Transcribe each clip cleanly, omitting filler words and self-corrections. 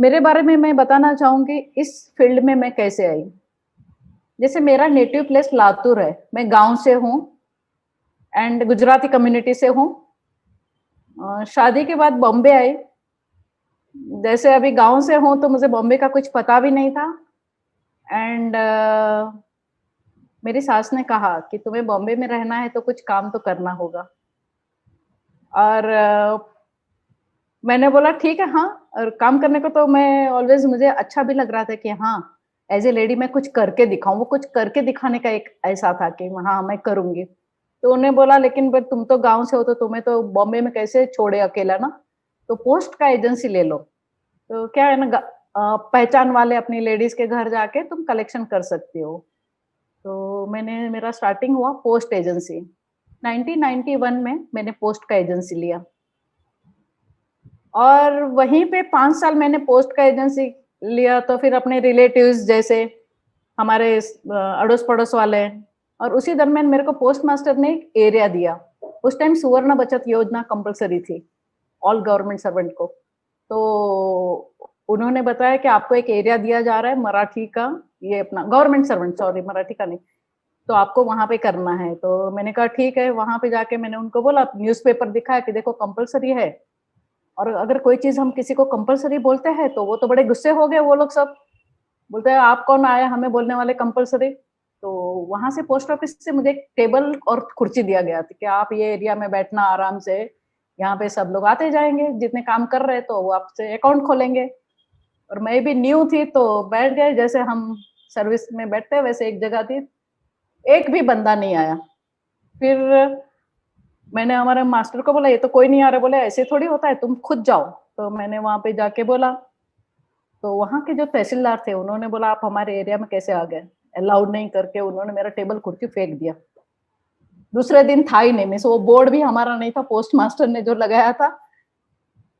मेरे बारे में मैं बताना चाहूँगी इस फ़ील्ड में मैं कैसे आई। जैसे मेरा नेटिव प्लेस लातूर है, मैं गाँव से हूँ एंड गुजराती कम्युनिटी से हूँ। शादी के बाद बॉम्बे आई। जैसे अभी गाँव से हूँ तो मुझे बॉम्बे का कुछ पता भी नहीं था एंड मेरी सास ने कहा कि तुम्हें बॉम्बे में रहना है तो कुछ काम तो करना होगा। और मैंने बोला ठीक है हाँ, और काम करने को तो मैं ऑलवेज़ मुझे अच्छा भी लग रहा था कि हाँ, एज़ ए लेडी मैं कुछ करके दिखाऊँ, वो कुछ करके दिखाने का एक ऐसा था कि हाँ, मैं करूँगी। तो उन्होंने बोला लेकिन बट तुम तो गाँव से हो तो तुम्हें तो बॉम्बे में कैसे छोड़े अकेला ना, तो पोस्ट का एजेंसी ले लो। तो क्या है ना पहचान वाले अपनी लेडीज़ के घर जाके तुम कलेक्शन कर सकती हो। तो मेरा स्टार्टिंग हुआ पोस्ट एजेंसी। 1991 में मैंने पोस्ट का एजेंसी लिया। और वहीं पे 5 साल मैंने पोस्ट का एजेंसी लिया तो फिर अपने रिलेटिव्स जैसे हमारे अड़ोस-पड़ोस वाले और उसी दरमियान मेरे को पोस्ट मास्टर ने एक एरिया दिया। उस टाइम सुवर्ण बचत योजना कंपल्सरी थी, ऑल गवर्नमेंट सर्वेंट को। तो उन्होंने बताया कि आपको एक एरिया दिया जा रहा है मराठी का, ये अपना गवर्नमेंट सर्वेंट सॉरी मराठी का नहीं, तो आपको वहाँ पे करना है। तो मैंने कहा ठीक है, वहाँ पे जाके मैंने उनको बोला न्यूज़पेपर दिखाया कि देखो कंपल्सरी है और अगर कोई चीज़ हम किसी को कंपल्सरी बोलते हैं तो वो तो बड़े गुस्से हो गए वो लोग सब। बोलते हैं आप कौन आया हमें बोलने वाले कंपल्सरी। तो वहाँ से पोस्ट ऑफिस से मुझे एक टेबल और कुर्सी दिया गया था कि आप ये एरिया में बैठना आराम से, यहाँ पे सब लोग आते जाएँगे, जितने काम कर रहे हैं तो वो आपसे अकाउंट खोलेंगे। और मैं भी न्यू थी तो बैठ गए जैसे हम सर्विस में बैठते हैं वैसे एक जगह थी, एक भी बंदा नहीं आया। फिर मैंने हमारे मास्टर को बोला ये तो कोई नहीं आ रहा, बोले ऐसे थोड़ी होता है तुम खुद जाओ। तो मैंने वहाँ पे जाके बोला, तो वहाँ के जो तहसीलदार थे उन्होंने बोला आप हमारे एरिया में कैसे आ गए? अलाउड नहीं करके उन्होंने मेरा टेबल कुर्सी फेंक दिया। दूसरे दिन था ही नहीं, मीन्स वो बोर्ड भी हमारा नहीं था, पोस्ट मास्टर ने जो लगाया था।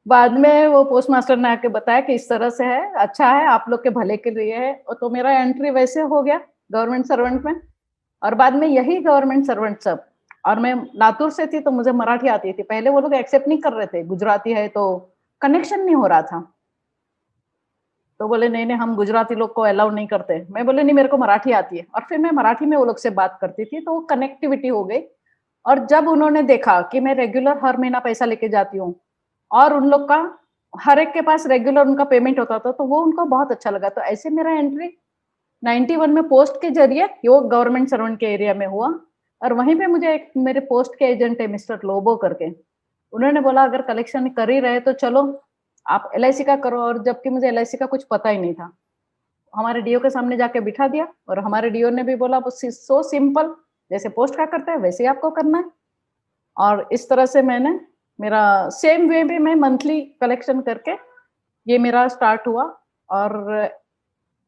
बाद में वो पोस्ट मास्टर ने आके बताया कि इस तरह से है, अच्छा है, आप लोग के भले के लिए है। और तो मेरा एंट्री वैसे हो गया गवर्नमेंट सर्वेंट में। और बाद में यही गवर्नमेंट सर्वेंट सब और मैं लातूर से थी तो मुझे मराठी आती थी। पहले वो लोग एक्सेप्ट नहीं कर रहे थे, गुजराती है तो कनेक्शन नहीं हो रहा था। तो बोले नहीं-नहीं हम गुजराती लोग को अलाउ नहीं करते। मैं बोली नहीं मेरे को मराठी आती है और फिर मैं मराठी में वो लोग से बात करती थी तो वो कनेक्टिविटी हो गई। और जब उन्होंने देखा कि मैं रेगुलर हर महीना पैसा लेके जाती हूँ और उन लोग का हर एक के पास रेगुलर उनका पेमेंट होता था तो वो उनको बहुत अच्छा लगा। तो ऐसे मेरा एंट्री 91 में पोस्ट के ज़रिए वो गवर्नमेंट सर्वेंट के एरिया में हुआ। और वहीं पे मुझे एक मेरे पोस्ट के एजेंट है मिस्टर लोबो करके, उन्होंने बोला अगर कलेक्शन कर ही रहे तो चलो आप एलआईसी का करो। और जबकि मुझे एलआईसी का कुछ पता ही नहीं था। हमारे डीओ के सामने जाके बिठा दिया और हमारे डीओ ने भी बोला बस सो सिंपल, जैसे पोस्ट का करते हैं वैसे ही आपको करना है। और इस तरह से मैंने मेरा सेम वे में मैं मंथली कलेक्शन करके ये मेरा स्टार्ट हुआ। और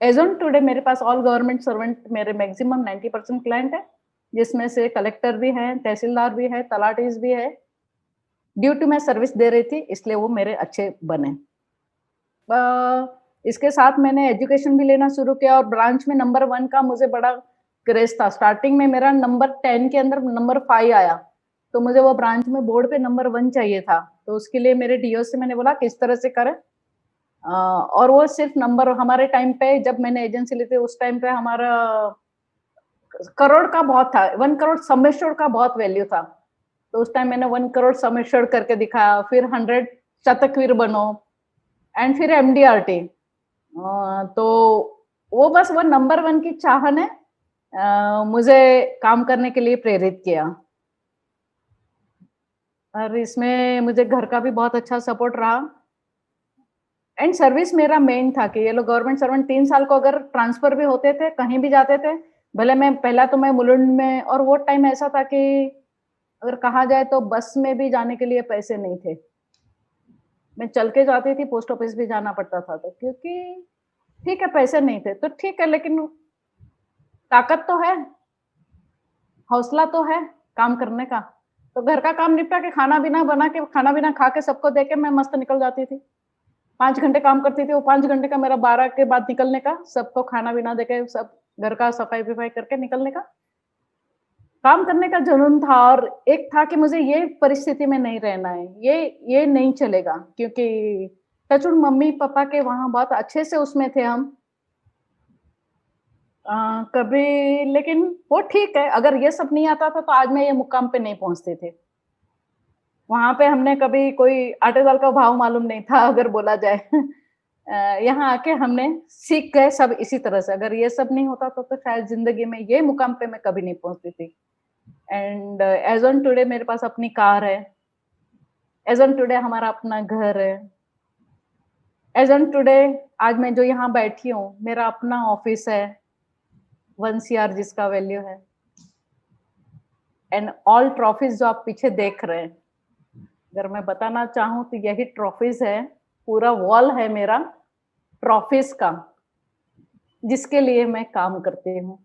एज़ ऑन टुडे मेरे पास ऑल गवर्नमेंट सर्वेंट मेरे मैक्सिमम 90% क्लाइंट है, जिसमें से कलेक्टर भी हैं, तहसीलदार भी है, तलाटीज़ भी है। ड्यू टू मैं सर्विस दे रही थी इसलिए वो मेरे अच्छे बने। अ, इसके साथ मैंने एजुकेशन भी लेना शुरू किया और ब्रांच में नंबर 1 का मुझे बड़ा क्रेज़ था। स्टार्टिंग में मेरा नंबर 10 के अंदर नंबर 5 आया, तो मुझे वो ब्रांच में बोर्ड पे नंबर 1 चाहिए था। तो उसके लिए मेरे डीओ से मैंने बोला किस तरह से करें। और वो सिर्फ़ नंबर हमारे टाइम पे जब मैंने एजेंसी ली थी उस टाइम पे हमारा करोड़ का बहुत था, 1 करोड़ सम एश्योर्ड का बहुत वैल्यू था। तो उस टाइम मैंने 1 करोड़ सम एश्योर्ड करके दिखाया, फिर 100 शतकवीर बनो एंड फिर एमडीआरटी। तो वो बस वो नंबर 1 की चाह ने मुझे काम करने के लिए प्रेरित किया। और इसमें मुझे घर का भी बहुत अच्छा सपोर्ट रहा एंड सर्विस मेरा मेन था कि ये लोग गवर्नमेंट सर्वेंट 3 साल को अगर ट्रांसफर भी होते थे, कहीं भी जाते थे, भले मैं पहला तो मैं मुलुंड में और वो टाइम ऐसा था कि अगर कहा जाए तो बस में भी जाने के लिए पैसे नहीं थे। मैं चल के जाती थी, पोस्ट ऑफिस भी जाना पड़ता था तो क्योंकि ठीक है पैसे नहीं थे, तो ठीक है लेकिन ताकत तो है, हौसला तो है काम करने का। तो घर का काम निपटा के खाना-पीना बना के खाना-पीना खा के सबको दे के मैं मस्त निकल जाती थी। 5 घंटे काम करती थी, वो 5 घंटे का मेरा 12 के बाद निकलने का, सबको खाना-पीना देके सब घर का सफाई-वफाई करके निकलने का। काम करने का जुनून था और एक था कि मुझे ये परिस्थिति में नहीं रहना है, ये नहीं चलेगा क्योंकि टचवुड मम्मी पापा के वहाँ बहुत अच्छे से उसमें थे हम। कभी लेकिन वो ठीक है, अगर ये सब नहीं आता था तो आज मैं ये मुकाम पे नहीं पहुँचते थे। वहाँ पे हमने कभी कोई आटे दाल का भाव मालूम नहीं था अगर बोला जाए। यहाँ आके हमने सीख गए सब इसी तरह से, अगर ये सब नहीं होता तो शायद ज़िंदगी में ये मुकाम पे मैं कभी नहीं पहुँचती थी। एंड एज़ ऑन टुडे मेरे पास अपनी कार है, एज़ ऑन टुडे हमारा अपना घर है, एज़ ऑन टुडे आज मैं जो यहाँ बैठी हूँ, मेरा अपना ऑफ़िस है, 1 सीआर जिसका वैल्यू है। एंड ऑल ट्रॉफीज़ जो आप पीछे देख रहे हैं, अगर मैं बताना चाहूँ तो यही ट्रॉफीज़ है, पूरा वॉल है मेरा ट्रॉफीज़ का, जिसके लिए मैं काम करती हूँ।